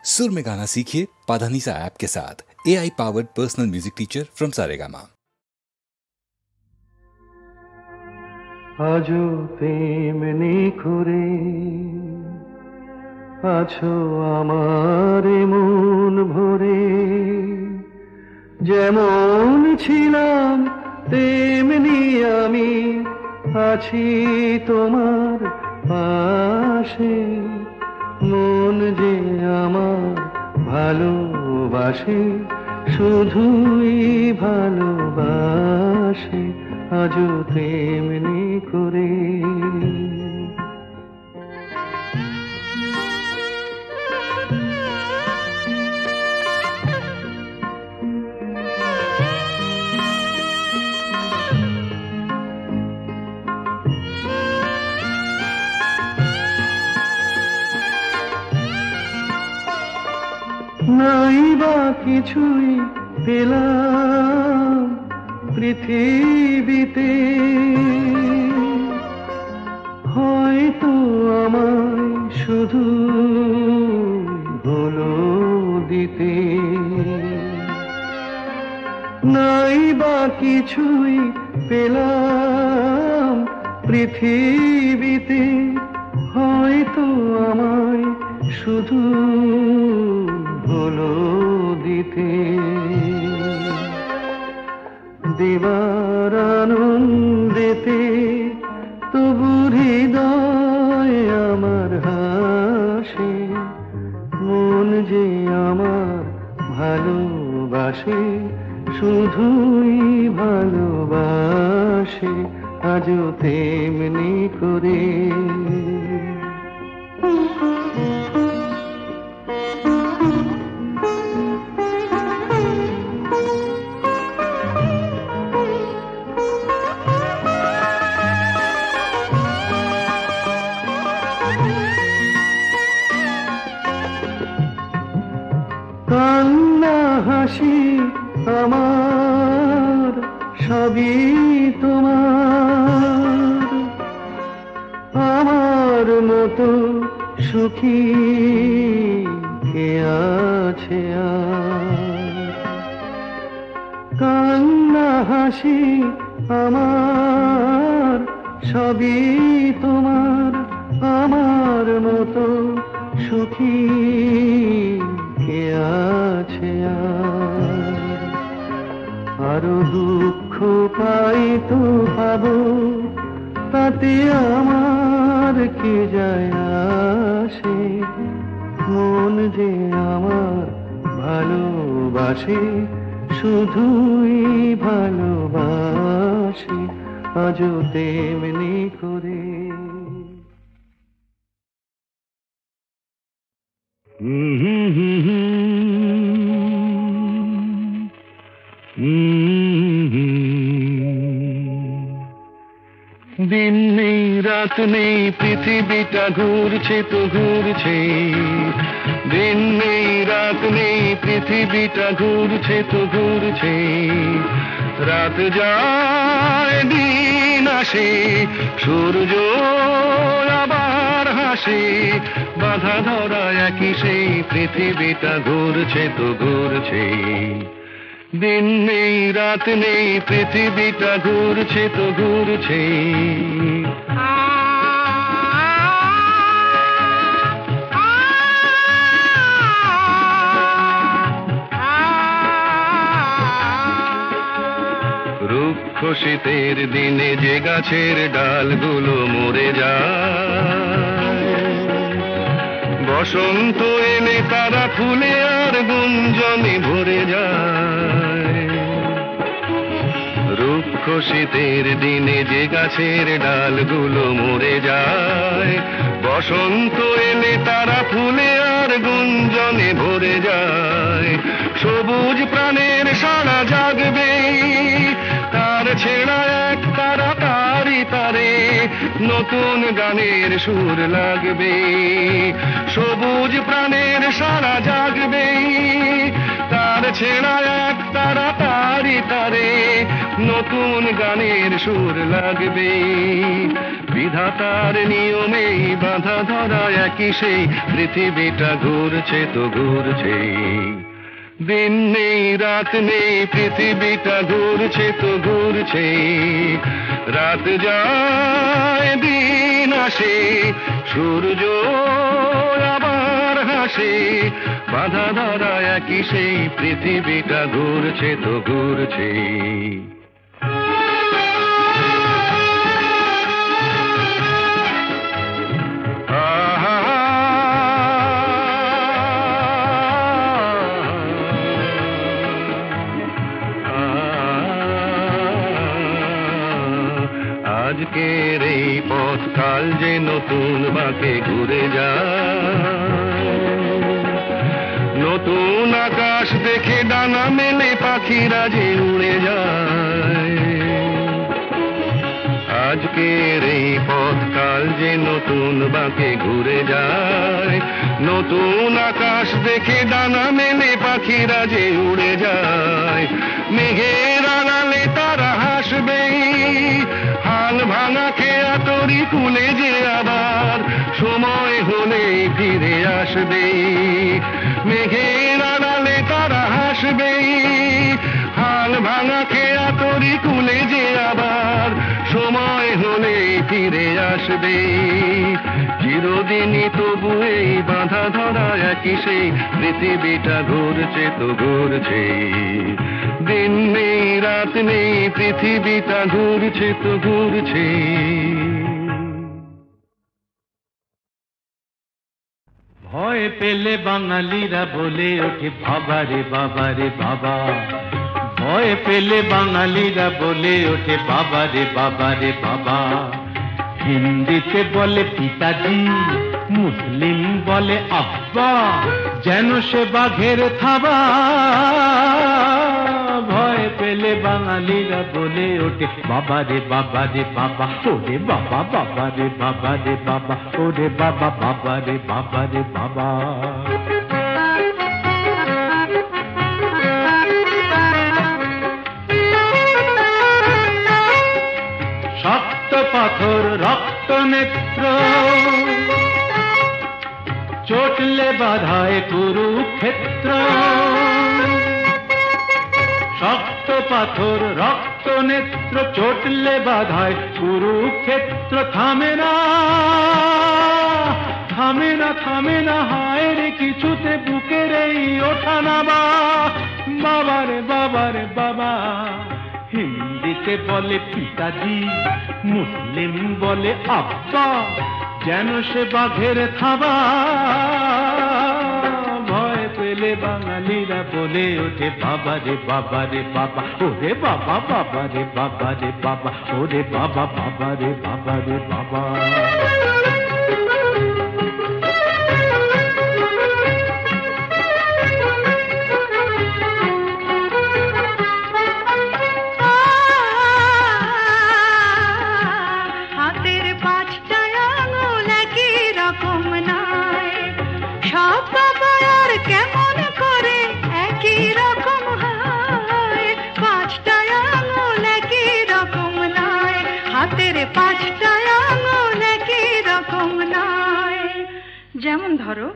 सुर में गाना सीखिए पाधानीसा ऐप के साथ। AI powered personal music teacher from Saregama. আজও তেমনি করে আছো আমার মন ভরে, যেমন ছিলাম তেমনি আমি আছি তোমার পাশে। মন যে আমার ভালোবাসে, শুধুই ভালোবাসে, আজও তেমনি করে। নাই বা কিছুই পেলাম পৃথিবীতে, হয়তো আমায় শুধু হলো দিতে। নাই বা কিছুই পেলাম পৃথিবীতে, হয়তো আমায় শুধু হলো দিতে। দেবার আনন্দেতে তবু হৃদয় আমার হাসে। মন যে আমার ভালোবাসে, শুধুই ভালোবাসে, আজও তেমনি করে। কান্না হাসি আমার সবই তোমার, আমার মতো সুখী কে আছে আর। কান্না হাসি আমার সবই তোমার, আমার মতো সুখী কে আছে আর। আরো দুঃখ পাই তো পাবো, তাতে আমার কি যায় আসে। মন যে আমার ভালোবাসে, শুধুই ভালোবাসে, আজও তেমনি করে। দিন নেই রাত নেই পৃথিবীটা ঘুরছে তো ঘুরছে। দিন নেই রাত নেই পৃথিবীটা ঘুরছে তো ঘুরছে। রাত যায় দিন আসে, সূর্য আবার হাসে। বাধা ধরা একই সেই পৃথিবীটা ঘুরছে তো ঘুরছে। দিন নেই রাত নেই পৃথিবীটা ঘুরছে তো ঘুরছে। রুক্ষ শীতের দিনে যে গাছের ডালগুলো মরে যায়, বসন্ত এলে তারা ফুলে আর গুঞ্জনে ভরে যায়। রুক্ষ শীতের দিনে যে গাছের ডালগুলো মরে যায়, বসন্ত এলে তারা ফুলে আর গুঞ্জনে ভরে যায়। সবুজ প্রাণের সারা জাগবে, তার ছেঁড়া এক তারা তারি তারে নতুন গানের সুর লাগবে। সবুজ প্রাণের সারা জাগবে, তার ছেঁড়া এক তারা তারি তারে নতুন গানের সুর লাগবে। বিধাতার নিয়মে বাঁধা ধরা একই সেই পৃথিবীটা ঘুরছে তো ঘুরছে দিন নেই রাত নেই পৃথিবীটা ঘুরছে তো ঘুরছে রাত যায় দিন আসে সূর্য আবার হাসে বাঁধা ধরা একই সেই পৃথিবীটা ঘুরছে তো ঘুরছে আজকের এই পথ কাল যে নতুন বাঁকে ঘুরে যায় নতুন আকাশ দেখে ডানা মেলে পাখিরা যে উড়ে যায় আজকের এই পথ কাল যে নতুন বাঁকে ঘুরে যায় নতুন আকাশ দেখে ডানা মেলে পাখিরা যে উড়ে যায় মেঘের আড়ালে তারা হাসবে হাল ভাঙা খেয়া তরি কুলে যে আবার সময় হলে ফিরে আসবে মেঘের আড়ালে তারা হাসবে হাল ভাঙা খেয়া তরি কুলে যে আবার সময় হলে ফিরে আসবে চিরদিনই তবু এই বাঁধা ধরা একই সেই পৃথিবীটা ঘুরছে তো ঘুরছে দিন নেই রাত নেই পৃথিবীটা ঘুরছে তো ঘুরছে ভয় পেলে বাঙালিরা বলে ওঠে বাবা রে বাবা রে বাবা ভয় পেলে বাঙালিরা বলে ওঠে বাবা রে বাবা রে বাবা হিন্দিতে বলে পিতাজি মুসলিম বলে আব্বা যেন সে বাঘের থাবা ভয় পেলে বাঙালিরা বলে ওঠে বাবা রে বাবা রে বাবা ওরে বাবা বাবা রে বাবা রে বাবা ওরে বাবা বাবা রে বাবা রে বাবা শক্ত পাথর রক্ত নেত্র চটলে বাধায় কুরুক্ষেত্র শক্ত পাথর রক্ত নেত্র চটলে বাধায় কুরুক্ষেত্র থামে না থামে না থামে না হায় রে কিছুতে বুকের এই ওঠা নামা বাবা রে বাবা রে বাবা হিন্দিতে বলে পিতাজি মুসলিম বলে আব্বা যেন সে বাঘের থাবা ভয় পেলে বাঙালিরা বলে ওঠে বাবা রে বাবা রে বাবা ওরে বাবা বাবা রে বাবা রে বাবা ওরে বাবা বাবা রে বাবা রে বাবা যেমন ধরো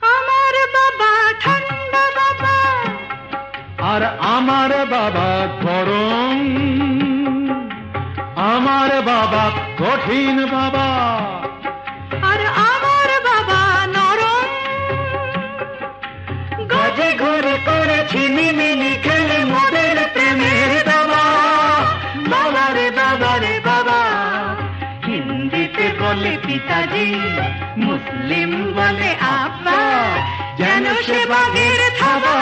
আমার বাবা ঠান্ডা বাবা আর আমার বাবা গরম আমার বাবা কঠিন বাবা আর আমার বাবা নরম গজে ঘরে করেছি মিমিনি খেলে মোদের প্রেমের বাবা বাবা রে বাবা রে বাবা হিন্দিতে বলে পিতাজি মুসলিম বলে আব্বা যেন সে বাঘের থাবা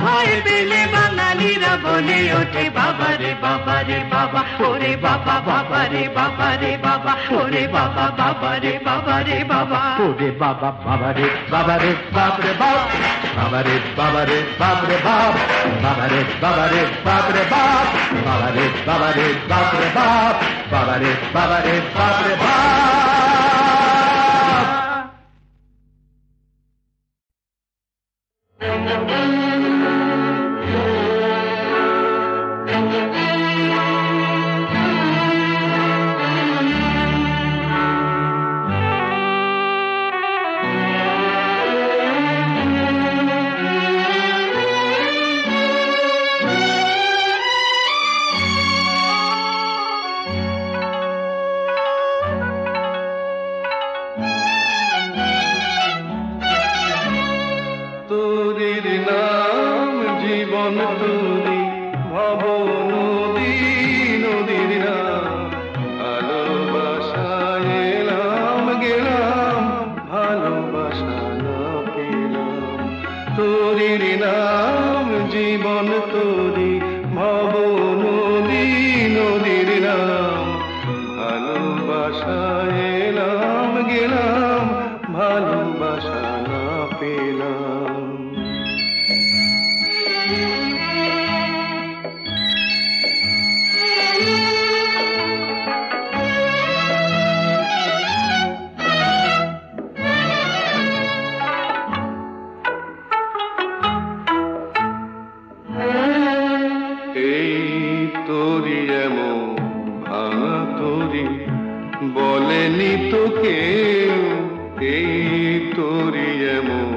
ভয় পেলে বাঙালিরা বলে ওঠে বাবা রে বাবা রে বাবা ওরে বাবা বাবা রে বাবা রে বাবা ওরে বাবা বাবা রে বাবা রে বাবা ওরে বাবা বাবা রে বাবা রে বাপ রে বাপ বাবা রে বাবা রে বাপ রে বাপ বাবা রে বাবা রে বাপ রে বাপ বাবা রে বাবা রে বাপ রে বাপ বাবা রে বাবা রে বাপ রে বাপ তোরির নাম জীবন তোরি ভব নদী, নদীর নাম ভালোবাসা এলাম গেলাম, ভালোবাসা না পেলাম। বলেনি তো কেউ এই তোরি এমন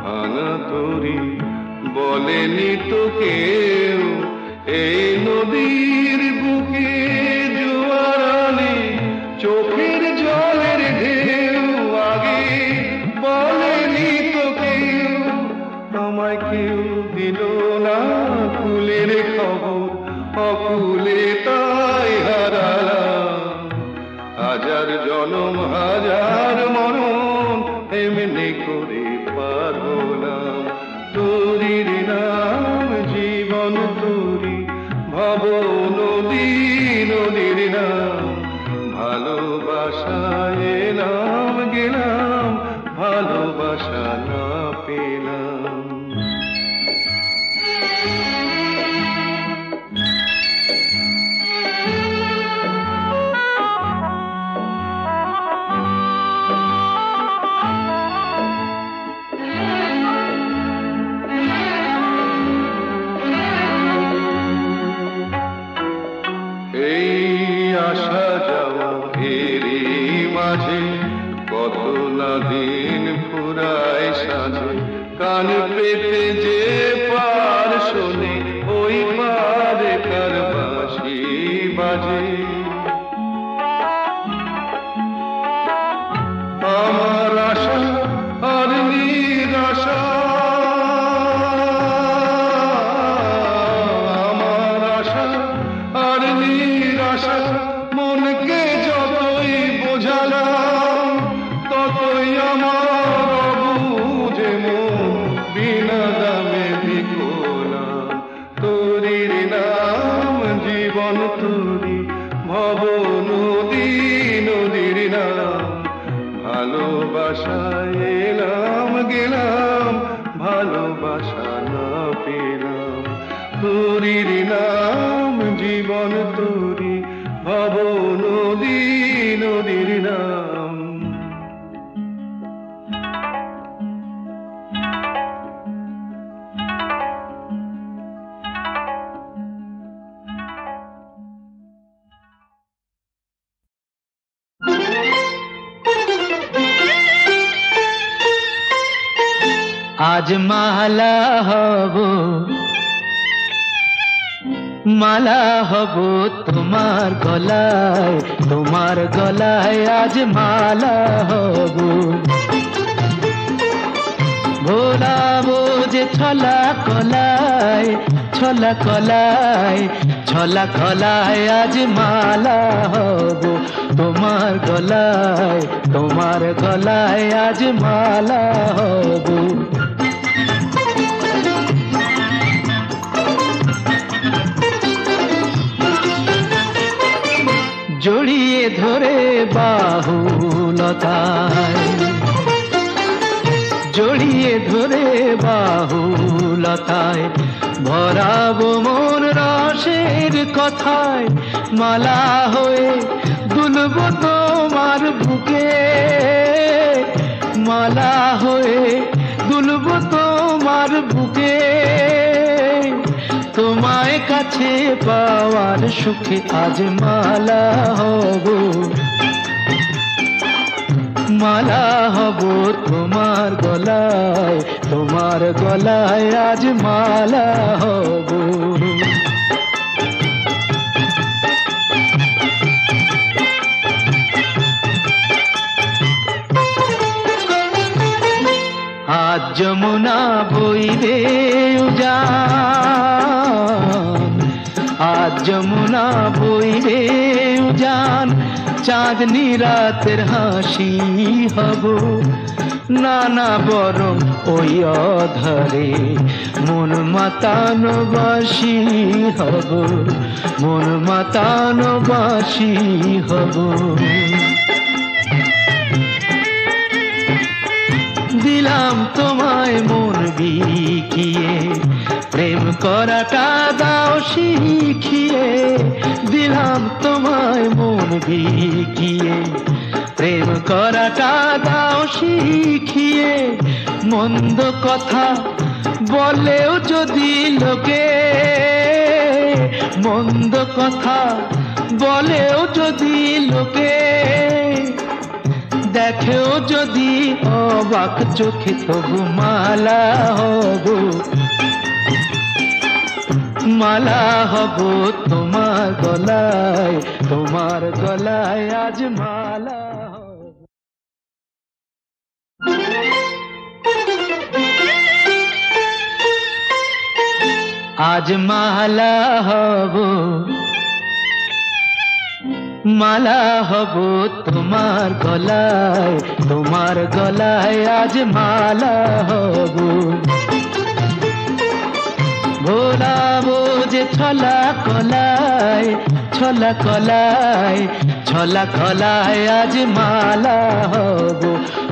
ভাঙা তোরি, বলেনি তো কেউ এই নদীর বুকে জোয়ার আনে চোখের জলের ঢেউ, আগে বলেনি তো কেউ, আমায় কেউ দিল না কুলের খবর, অকুলে তাই হারালাম হাজার জনম হাজার মরণ এমনি করে পার হলাম। তোরির নাম জীবন তোরি ভব নদী, নদীর নাম ভালোবাসা এলাম গেলাম, ভালোবাসা না পেলাম। কত না দিন ফুরায় সাজে, কান পেতে যে পার শোনে ওই পারে কার বাঁশি বাজে। আমার আশা আর নিরাশা, আমার আশা আর নিরাশা, মনকে যতই বোঝালাম ততই আমার বুঝে মন বিনা দামে বিকলাম। তোরির নাম জীবন তোরি ভব নদী, নদীর নাম ভালোবাসা এলাম গেলাম, ভালোবাসা না পেলাম। তোরির নাম জীবন তোরি ভব নদী, নদীর নাম। আজ মালা হব, মালা হব তোমার গলায়, তোমার গলায় আজ মালা হব। ভোলাবো যে ছলা কলায়, ছলা কলায়, ছলা কলায় আজ মালা হব তোমার গলায়, তোমার গলায় আজ মালা হব। জড়িয়ে ধরে বাহুলতায়, জড়িয়ে ধরে বাহুলতায়, ভরাবো মন রসের কথায়, মালা হয়ে দুলব তোমার বুকে, মালা হয়ে দুলব তোমার বুকে। তোমায় কাছে পাওয়ার সুখে আজ মালা হব, মালা হব তোমার গলায়, তোমার গলায় আজ মালা হব। আজ যমুনা বইবে উজান, আজ যমুনা বইবে উজান, চাঁদনি রাতের হাসি হব, না না বরং ওই অধরে মন মাতানো বাসি হব, মন মাতানো বাসি হব। দিলাম তোমায় মন বিকিয়ে, প্রেম করাটা দাও শিখিয়ে। দিলাম তোমায় মন বিকিয়ে, প্রেম করাটা দাও শিখিয়ে। মন্দ কথা বলেও যদি লোকে, মন্দ কথা বলেও যদি লোকে, দেখেও যদি অবাক চোখে তবু মালা হব, মালা হব তোমার গলায়, তোমার গলায় আজ মালা হব। আজ মালা হব, মালা হব তোমার গলায়, তোমার গলায় আজ মালা হব। ভোলাবো যে ছলা কলায়, ছলা কলায়, ছলা কলায় আজ মালা হব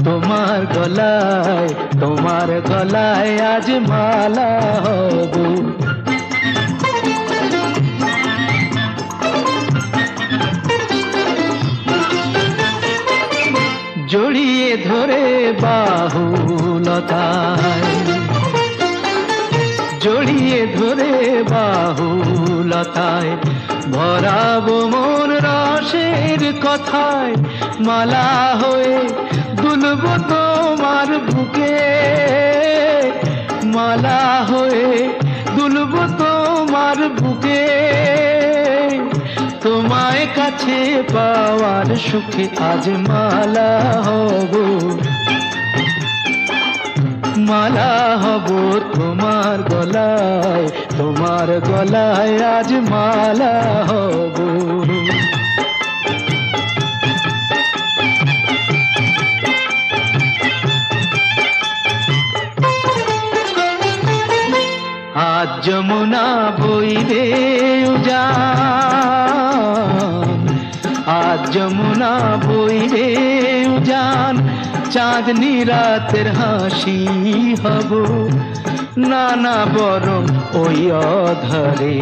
তোমার গলায়, তোমার গলায় আজ মালা হব। জড়িয়ে ধরে বাহুলতায়, জড়িয়ে ধরে বাহুলতায়, ভরাবো মন রসের কথায়। মালা হয়ে দুলব তোমার বুকে, মালা হয়ে দুলব তোমার বুকে। তোমায় কাছে পাওয়ার সুখে আজ মালা হব, মালা হব তোমার গলায়, তোমার গলায় আজ মালা হব। আজ যমুনা বইবে উজান, আজ যমুনা বইবে উজান। চাঁদনি রাতের হাসি হব, না না বরং ওই অধরে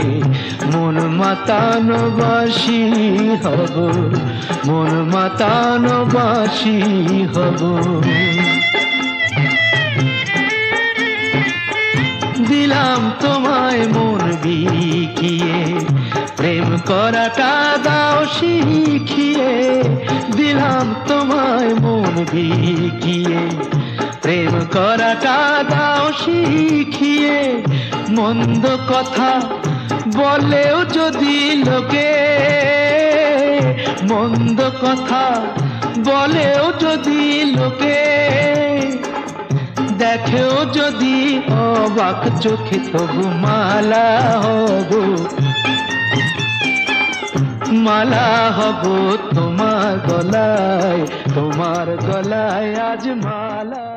মন মাতানো বাসি হব, মন মাতানো বাসি হব। দিলাম তোমায় মন বিকিয়ে, প্রেম করাটা দাও শিখিয়ে। দিলাম তোমায় মন বিকিয়ে, প্রেম করাটা দাও শিখিয়ে। মন্দ কথা বলেও যদি লোকে, মন্দ কথা বলেও যদি লোকে, দেখেও যদি অবাক চোখে তবু মালা হব, মালা হব তোমার গলায়, তোমার গলায় আজ মালা।